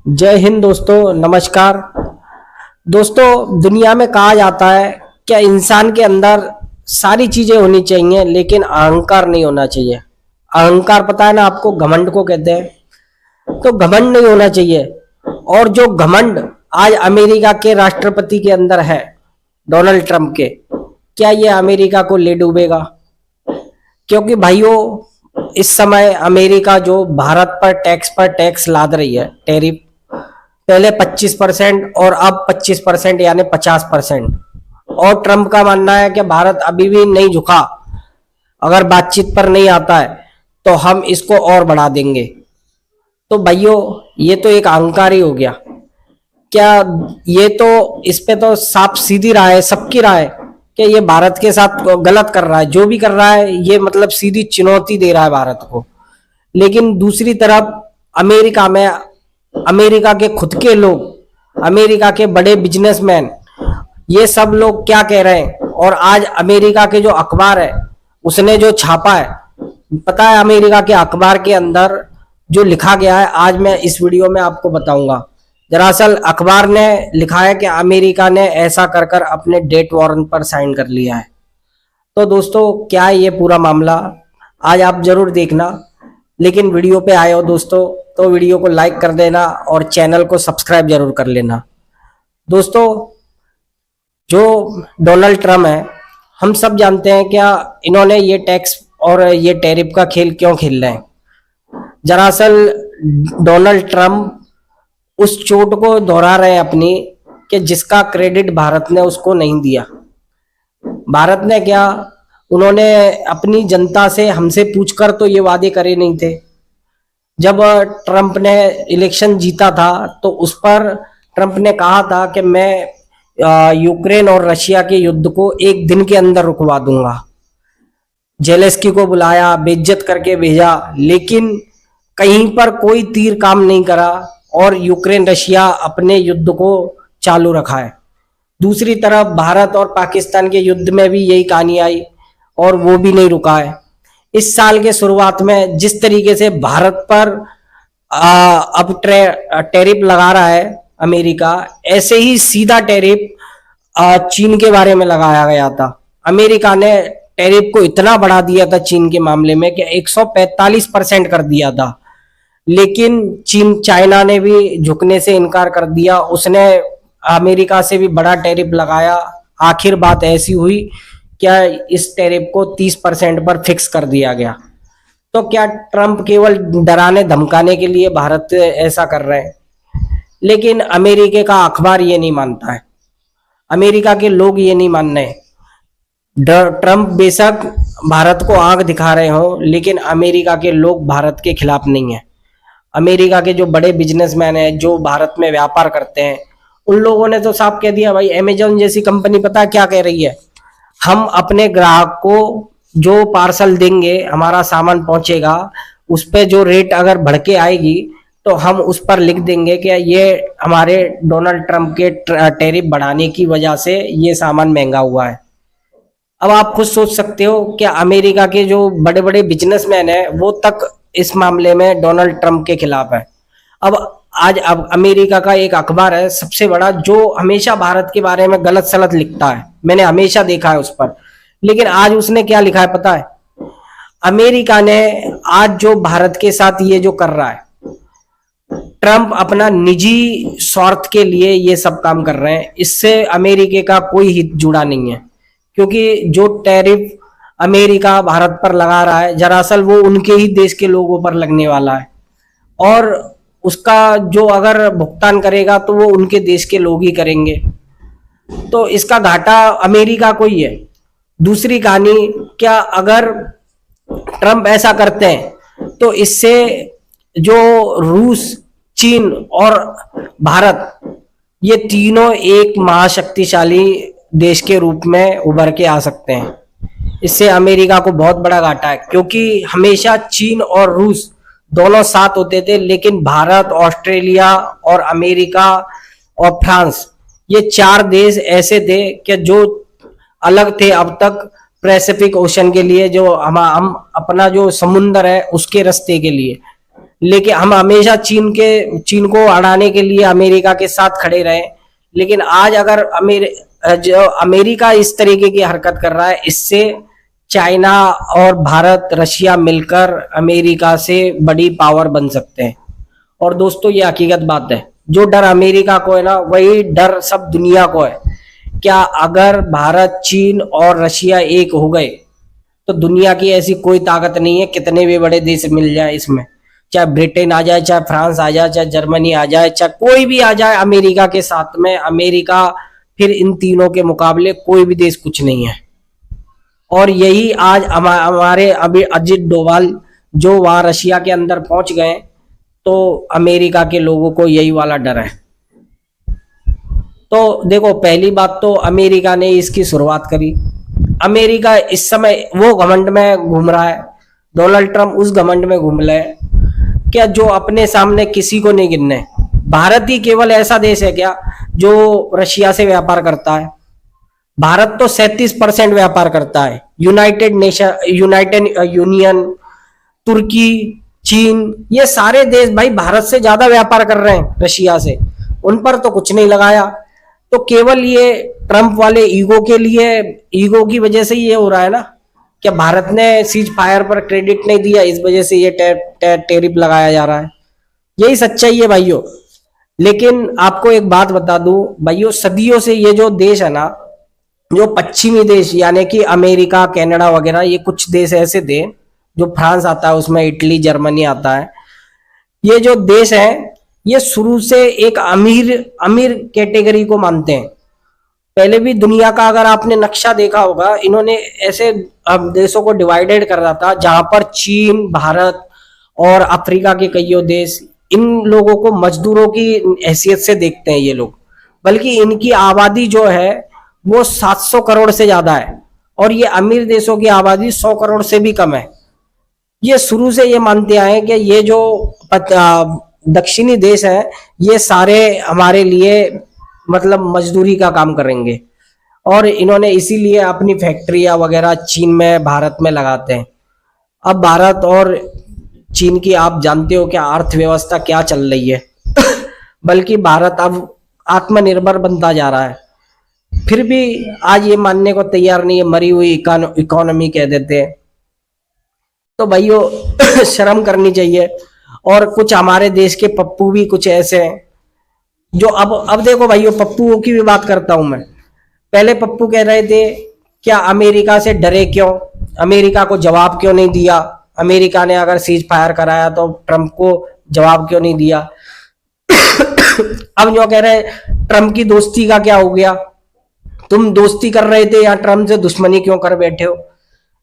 जय हिंद दोस्तों, नमस्कार। दोस्तों, दुनिया में कहा जाता है क्या इंसान के अंदर सारी चीजें होनी चाहिए लेकिन अहंकार नहीं होना चाहिए। अहंकार पता है ना आपको, घमंड को कहते हैं। तो घमंड नहीं होना चाहिए। और जो घमंड आज अमेरिका के राष्ट्रपति के अंदर है, डोनाल्ड ट्रंप के, क्या ये अमेरिका को ले डूबेगा? क्योंकि भाइयों, इस समय अमेरिका जो भारत पर टैक्स लाद रही है, टैरिफ, पहले 25% और अब 25% यानी 50%। और ट्रंप का मानना है कि भारत अभी भी नहीं झुका, अगर बातचीत पर नहीं आता है तो हम इसको और बढ़ा देंगे। तो भाइयों, ये तो एक अहंकार ही हो गया। क्या ये तो, इस पे तो साफ सीधी राय है, सबकी राय है कि ये भारत के साथ गलत कर रहा है। जो भी कर रहा है ये मतलब सीधी चुनौती दे रहा है भारत को। लेकिन दूसरी तरफ अमेरिका में, अमेरिका के खुद के लोग, अमेरिका के बड़े बिजनेसमैन, ये सब लोग क्या कह रहे हैं? और आज अमेरिका के जो अखबार है उसने जो छापा है, पता है अमेरिका के अखबार के अंदर जो लिखा गया है, आज मैं इस वीडियो में आपको बताऊंगा। दरअसल अखबार ने लिखा है कि अमेरिका ने ऐसा कर कर अपने डेथ वारंट पर साइन कर लिया है। तो दोस्तों, क्या है ये पूरा मामला, आज आप जरूर देखना। लेकिन वीडियो पे आए हो दोस्तों तो वीडियो को लाइक कर देना और चैनल को सब्सक्राइब जरूर कर लेना। दोस्तों, जो डोनाल्ड ट्रम्प है, हम सब जानते हैं क्या इन्होंने ये टैक्स और ये टैरिफ का खेल क्यों खेल रहे हैं। दरअसल डोनाल्ड ट्रम्प उस चोट को दोहरा रहे हैं अपनी, कि जिसका क्रेडिट भारत ने उसको नहीं दिया। भारत ने क्या, उन्होंने अपनी जनता से, हमसे पूछकर तो ये वादे करे नहीं थे। जब ट्रंप ने इलेक्शन जीता था तो उस पर ट्रंप ने कहा था कि मैं यूक्रेन और रशिया के युद्ध को एक दिन के अंदर रुकवा दूंगा। जेलेस्की को बुलाया, बेइज्जत करके भेजा, लेकिन कहीं पर कोई तीर काम नहीं करा और यूक्रेन रशिया अपने युद्ध को चालू रखा है। दूसरी तरफ भारत और पाकिस्तान के युद्ध में भी यही कहानी आई और वो भी नहीं रुका है। इस साल के शुरुआत में जिस तरीके से भारत पर अब टैरिफ लगा रहा है अमेरिका, ऐसे ही सीधा टैरिफ चीन के बारे में लगाया गया था। अमेरिका ने टैरिफ को इतना बढ़ा दिया था चीन के मामले में कि 145% कर दिया था। लेकिन चाइना ने भी झुकने से इनकार कर दिया, उसने अमेरिका से भी बड़ा टैरिफ लगाया। आखिर बात ऐसी हुई, क्या इस टैरिफ को 30% पर फिक्स कर दिया गया। तो क्या ट्रंप केवल डराने धमकाने के लिए भारत ऐसा कर रहे हैं? लेकिन अमेरिका का अखबार ये नहीं मानता है, अमेरिका के लोग ये नहीं मान रहे। ट्रंप बेशक भारत को आंख दिखा रहे हो, लेकिन अमेरिका के लोग भारत के खिलाफ नहीं है। अमेरिका के जो बड़े बिजनेसमैन हैं, जो भारत में व्यापार करते हैं, उन लोगों ने तो साफ कह दिया भाई, अमेजोन जैसी कंपनी पता है क्या कह रही है, हम अपने ग्राहक को जो पार्सल देंगे, हमारा सामान पहुंचेगा, उस पर जो रेट अगर बढ़ के आएगी तो हम उस पर लिख देंगे कि ये हमारे डोनाल्ड ट्रंप के टैरिफ बढ़ाने की वजह से ये सामान महंगा हुआ है। अब आप खुद सोच सकते हो कि अमेरिका के जो बड़े बड़े बिजनेसमैन हैं वो तक इस मामले में डोनाल्ड ट्रंप के खिलाफ है। अब अमेरिका का एक अखबार है सबसे बड़ा, जो हमेशा भारत के बारे में गलत सलत लिखता है, मैंने हमेशा देखा है उस पर। लेकिन आज उसने क्या लिखा है पता है? अमेरिका ने आज जो भारत के साथ ये जो कर रहा है, ट्रंप अपना निजी स्वार्थ के लिए ये सब काम कर रहे हैं, इससे अमेरिका का कोई हित जुड़ा नहीं है। क्योंकि जो टैरिफ अमेरिका भारत पर लगा रहा है, दरअसल वो उनके ही देश के लोगों पर लगने वाला है, और उसका जो अगर भुगतान करेगा तो वो उनके देश के लोग ही करेंगे। तो इसका घाटा अमेरिका को ही है। दूसरी कहानी, क्या अगर ट्रंप ऐसा करते हैं तो इससे जो रूस, चीन और भारत, ये तीनों एक महाशक्तिशाली देश के रूप में उभर के आ सकते हैं। इससे अमेरिका को बहुत बड़ा घाटा है, क्योंकि हमेशा चीन और रूस दोनों साथ होते थे, लेकिन भारत, ऑस्ट्रेलिया और अमेरिका और फ्रांस, ये चार देश ऐसे थे कि जो अलग थे अब तक पैसिफिक ओशन के लिए, जो हम अपना जो समुंदर है उसके रास्ते के लिए। लेकिन हम हमेशा चीन को हराने के लिए अमेरिका के साथ खड़े रहे। लेकिन आज अगर जो अमेरिका इस तरीके की हरकत कर रहा है, इससे चाइना और भारत रशिया मिलकर अमेरिका से बड़ी पावर बन सकते हैं। और दोस्तों ये हकीकत बात है, जो डर अमेरिका को है ना, वही डर सब दुनिया को है। क्या अगर भारत चीन और रशिया एक हो गए तो दुनिया की ऐसी कोई ताकत नहीं है, कितने भी बड़े देश मिल जाए इसमें, चाहे ब्रिटेन आ जाए, चाहे फ्रांस आ जाए, चाहे जर्मनी आ जाए, चाहे कोई भी आ जाए अमेरिका के साथ में, अमेरिका फिर इन तीनों के मुकाबले कोई भी देश कुछ नहीं है। और यही आज हमारे अभी अजित डोभाल जो वहां रशिया के अंदर पहुंच गए, तो अमेरिका के लोगों को यही वाला डर है। तो देखो, पहली बात तो अमेरिका ने इसकी शुरुआत करी। अमेरिका इस समय वो घमंड में घूम रहा है, डोनाल्ड ट्रंप उस घमंड में घूम रहे हैं क्या, जो अपने सामने किसी को नहीं गिनने। भारत ही केवल ऐसा देश है क्या जो रशिया से व्यापार करता है? भारत तो 37% व्यापार करता है। यूनाइटेड यूनियन, तुर्की, चीन, ये सारे देश भाई भारत से ज्यादा व्यापार कर रहे हैं रशिया से, उन पर तो कुछ नहीं लगाया। तो केवल ये ट्रंप वाले ईगो के लिए, ईगो की वजह से ये हो रहा है ना, क्या भारत ने सीज फायर पर क्रेडिट नहीं दिया, इस वजह से ये टेरिफ लगाया जा रहा है। यही सच्चाई है भाइयों। लेकिन आपको एक बात बता दूं भाइयों, सदियों से ये जो देश है ना, जो पश्चिमी देश यानी कि अमेरिका, कनाडा वगैरह, ये कुछ देश ऐसे थे, जो फ्रांस आता है उसमें इटली, जर्मनी आता है, ये जो देश है ये शुरू से एक अमीर अमीर कैटेगरी को मानते हैं। पहले भी दुनिया का अगर आपने नक्शा देखा होगा, इन्होंने ऐसे देशों को डिवाइडेड कर रहा था, जहां पर चीन, भारत और अफ्रीका के कई देश इन लोगों को मजदूरों की हैसियत से देखते हैं ये लोग। बल्कि इनकी आबादी जो है वो 700 करोड़ से ज्यादा है, और ये अमीर देशों की आबादी 100 करोड़ से भी कम है। ये शुरू से ये मानते आए कि ये जो दक्षिणी देश है, ये सारे हमारे लिए मतलब मजदूरी का काम करेंगे, और इन्होंने इसीलिए अपनी फैक्ट्रियां वगैरह चीन में, भारत में लगाते हैं। अब भारत और चीन की आप जानते हो क्या अर्थव्यवस्था क्या चल रही है। बल्कि भारत अब आत्मनिर्भर बनता जा रहा है, फिर भी आज ये मानने को तैयार नहीं है, मरी हुई इकोनॉमी कह देते हैं। तो भाइयों शर्म करनी चाहिए। और कुछ हमारे देश के पप्पू भी कुछ ऐसे हैं जो अब देखो भाइयों, पप्पुओं की भी बात करता हूं मैं। पहले पप्पू कह रहे थे क्या अमेरिका से डरे क्यों, अमेरिका को जवाब क्यों नहीं दिया, अमेरिका ने अगर सीज फायर कराया तो ट्रंप को जवाब क्यों नहीं दिया। अब जो कह रहे ट्रंप की दोस्ती का क्या हो गया, तुम दोस्ती कर रहे थे या ट्रंप से दुश्मनी क्यों कर बैठे हो।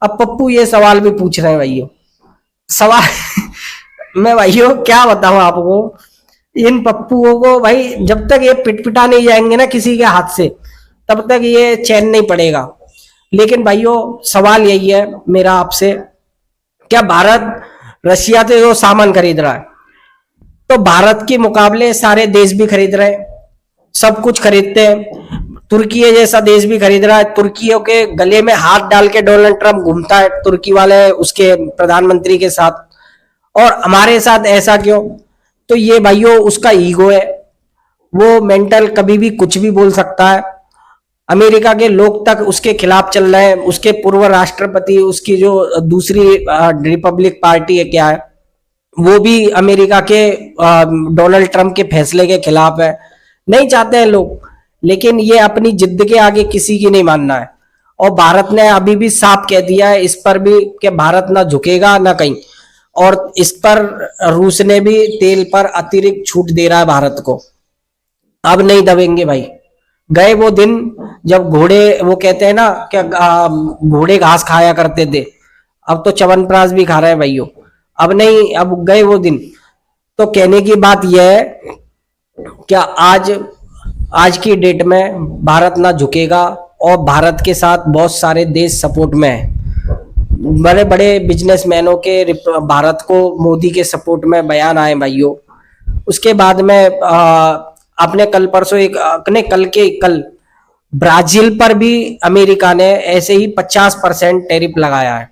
अब पप्पू ये सवाल भी पूछ रहे हैं भाइयों, सवाल मैं भाइयों क्या बताऊं आपको, इन पप्पुओं को भाई जब तक ये पिटपिटा नहीं जाएंगे ना किसी के हाथ से, तब तक ये चैन नहीं पड़ेगा। लेकिन भाइयों सवाल यही है मेरा आपसे, क्या भारत रशिया से जो सामान खरीद रहा है, तो भारत के मुकाबले सारे देश भी खरीद रहे हैं, सब कुछ खरीदते हैं। तुर्की जैसा देश भी खरीद रहा है, तुर्कियों के गले में हाथ डाल के डोनाल्ड ट्रंप घूमता है, तुर्की वाले उसके प्रधानमंत्री के साथ। और हमारे साथ ऐसा क्यों, तो ये भाइयों उसका ईगो है, वो मेंटल कभी भी कुछ भी बोल सकता है। अमेरिका के लोग तक उसके खिलाफ चल रहे हैं, उसके पूर्व राष्ट्रपति, उसकी जो दूसरी रिपब्लिक पार्टी है क्या है, वो भी अमेरिका के डोनाल्ड ट्रंप के फैसले के खिलाफ है। नहीं चाहते हैं लोग, लेकिन ये अपनी जिद के आगे किसी की नहीं मानना है। और भारत ने अभी भी साफ कह दिया है इस पर भी कि भारत ना झुकेगा ना कहीं, और इस पर रूस ने भी तेल पर अतिरिक्त छूट दे रहा है भारत को। अब नहीं दबेंगे भाई। गए वो दिन जब घोड़े, वो कहते हैं ना क्या घोड़े घास खाया करते थे, अब तो च्यवनप्राश भी खा रहे हैं भाइयों। अब नहीं, अब गए वो दिन। तो कहने की बात यह है क्या आज की डेट में भारत ना झुकेगा, और भारत के साथ बहुत सारे देश सपोर्ट में है। बड़े बड़े बिजनेसमैनों के भारत को मोदी के सपोर्ट में बयान आए भाइयों। उसके बाद में आपने कल परसों कल ब्राजील पर भी अमेरिका ने ऐसे ही 50% टैरिफ लगाया है।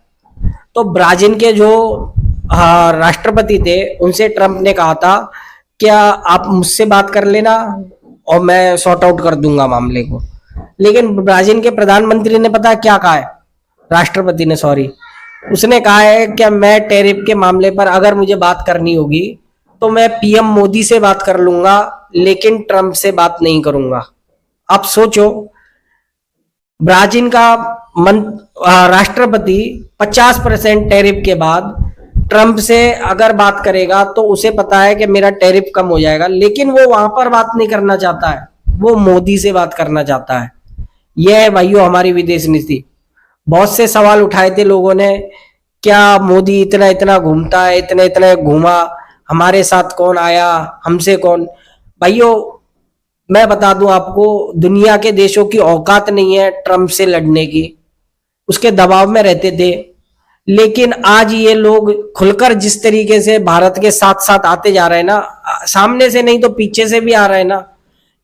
तो ब्राजील के जो हाँ राष्ट्रपति थे, उनसे ट्रम्प ने कहा था क्या आप मुझसे बात कर लेना और मैं सॉर्ट आउट कर दूंगा मामले को। लेकिन ब्राजील के प्रधानमंत्री ने पता है क्या कहा है, राष्ट्रपति ने सॉरी, उसने कहा है कि मैं टैरिफ के मामले पर अगर मुझे बात करनी होगी तो मैं पीएम मोदी से बात कर लूंगा, लेकिन ट्रम्प से बात नहीं करूंगा। आप सोचो, ब्राजील का राष्ट्रपति 50% टैरिफ के बाद ट्रम्प से अगर बात करेगा तो उसे पता है कि मेरा टैरिफ कम हो जाएगा, लेकिन वो वहां पर बात नहीं करना चाहता है, वो मोदी से बात करना चाहता है। यह है भाइयों हमारी विदेश नीति। बहुत से सवाल उठाए थे लोगों ने, क्या मोदी इतना इतना घूमता है, इतना इतना घूमा, हमारे साथ कौन आया, हमसे कौन। भाइयों मैं बता दूं आपको, दुनिया के देशों की औकात नहीं है ट्रम्प से लड़ने की, उसके दबाव में रहते थे। लेकिन आज ये लोग खुलकर जिस तरीके से भारत के साथ साथ आते जा रहे हैं ना, सामने से नहीं तो पीछे से भी आ रहे हैं ना,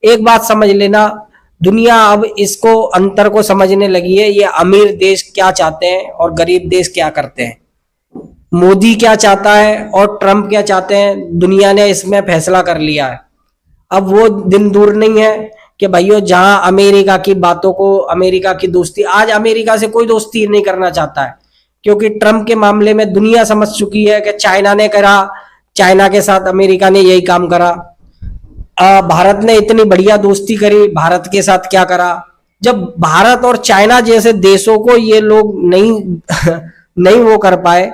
एक बात समझ लेना, दुनिया अब इसको अंतर को समझने लगी है, ये अमीर देश क्या चाहते हैं और गरीब देश क्या करते हैं। मोदी क्या चाहता है और ट्रम्प क्या चाहते हैं, दुनिया ने इसमें फैसला कर लिया है। अब वो दिन दूर नहीं है कि भाइयों जहां अमेरिका की बातों को, अमेरिका की दोस्ती, आज अमेरिका से कोई दोस्ती नहीं करना चाहता है, क्योंकि ट्रम्प के मामले में दुनिया समझ चुकी है कि चाइना ने करा, चाइना के साथ अमेरिका ने यही काम करा। भारत ने इतनी बढ़िया दोस्ती करी, भारत के साथ क्या करा। जब भारत और चाइना जैसे देशों को ये लोग नहीं नहीं वो कर पाए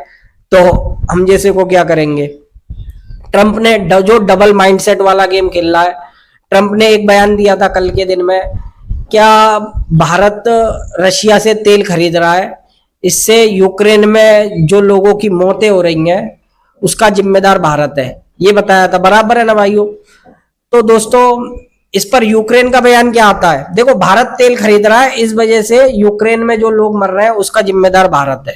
तो हम जैसे को क्या करेंगे। ट्रम्प ने जो डबल माइंडसेट वाला गेम खेल रहा है, ट्रम्प ने एक बयान दिया था कल के दिन में, क्या भारत रशिया से तेल खरीद रहा है, इससे यूक्रेन में जो लोगों की मौतें हो रही हैं उसका जिम्मेदार भारत है, ये बताया था। बराबर है ना भाइयों। तो दोस्तों इस पर यूक्रेन का बयान क्या आता है, देखो भारत तेल खरीद रहा है, इस वजह से यूक्रेन में जो लोग मर रहे हैं उसका जिम्मेदार भारत है।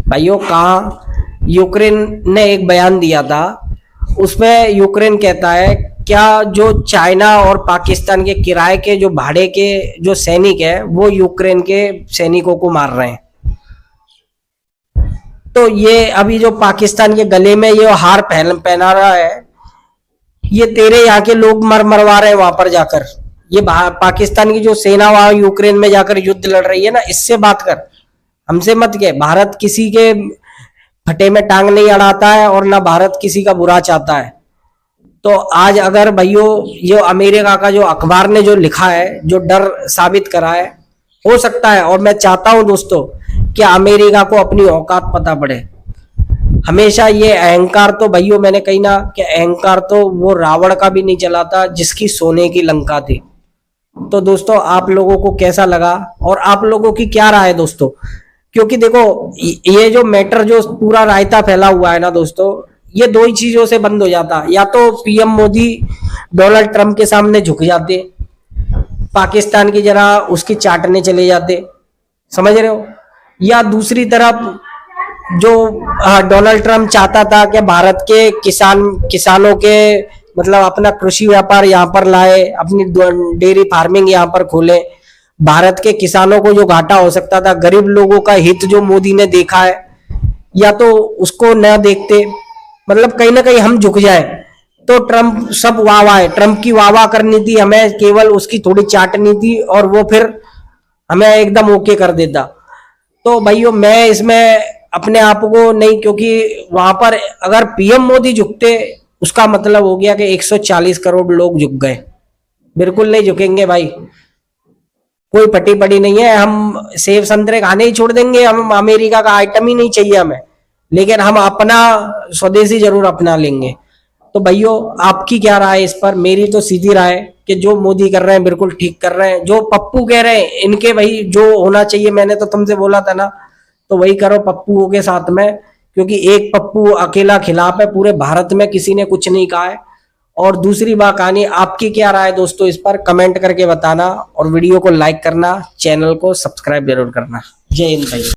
भाइयों कहा यूक्रेन ने एक बयान दिया था, उसमें यूक्रेन कहता है क्या जो चाइना और पाकिस्तान के किराए के जो भाड़े के जो सैनिक है वो यूक्रेन के सैनिकों को मार रहे हैं। तो ये अभी जो पाकिस्तान के गले में ये हार पहना रहा है, ये तेरे यहाँ के लोग मरवा रहे हैं वहां पर जाकर। ये पाकिस्तान की जो सेना वहां यूक्रेन में जाकर युद्ध लड़ रही है ना, इससे बात कर, हमसे मत कह। भारत किसी के फटे में टांग नहीं अड़ाता है और ना भारत किसी का बुरा चाहता है। तो आज अगर भाइयों ये अमेरिका का जो अखबार ने जो लिखा है, जो डर साबित करा है, हो सकता है, और मैं चाहता हूं दोस्तों कि अमेरिका को अपनी औकात पता पड़े। हमेशा ये अहंकार तो भाइयों मैंने कही ना कि अहंकार तो वो रावण का भी नहीं चलाता जिसकी सोने की लंका थी। तो दोस्तों आप लोगों को कैसा लगा और आप लोगों की क्या राय है दोस्तों, क्योंकि देखो ये जो मैटर जो पूरा रायता फैला हुआ है ना दोस्तों, ये दो ही चीजों से बंद हो जाता, या तो पीएम मोदी डोनाल्ड ट्रंप के सामने झुक जाते, पाकिस्तान की जरा उसकी चाटने चले जाते, समझ रहे हो, या दूसरी तरफ जो डोनाल्ड ट्रंप चाहता था कि भारत के किसानों के मतलब अपना कृषि व्यापार यहाँ पर लाए, अपनी डेयरी फार्मिंग यहाँ पर खोले, भारत के किसानों को जो घाटा हो सकता था, गरीब लोगों का हित जो मोदी ने देखा है, या तो उसको न देखते, मतलब कहीं ना कहीं हम झुक जाए। तो ट्रंप सब वाह है, ट्रंप की वाह करनी थी, हमें केवल उसकी थोड़ी चाटनी थी और वो फिर हमें एकदम ओके कर देता। तो भाइयों मैं इसमें अपने आप को नहीं, क्योंकि वहां पर अगर पीएम मोदी झुकते उसका मतलब हो गया कि 140 करोड़ लोग झुक गए। बिल्कुल नहीं झुकेंगे भाई, कोई पटी पड़ी नहीं है, हम सेब संतरे खाने ही छोड़ देंगे, हम अमेरिका का आइटम ही नहीं चाहिए हमें, लेकिन हम अपना स्वदेशी जरूर अपना लेंगे। तो भाइयों आपकी क्या राय है इस पर? मेरी तो सीधी राय कि जो मोदी कर रहे हैं बिल्कुल ठीक कर रहे हैं, जो पप्पू कह रहे हैं इनके भाई जो होना चाहिए, मैंने तो तुमसे बोला था ना, तो वही करो पप्पुओं के साथ में, क्योंकि एक पप्पू अकेला खिलाफ है, पूरे भारत में किसी ने कुछ नहीं कहा है। और दूसरी बात कहानी, आपकी क्या राय दोस्तों इस पर कमेंट करके बताना, और वीडियो को लाइक करना, चैनल को सब्सक्राइब जरूर करना। जय हिंद भाई।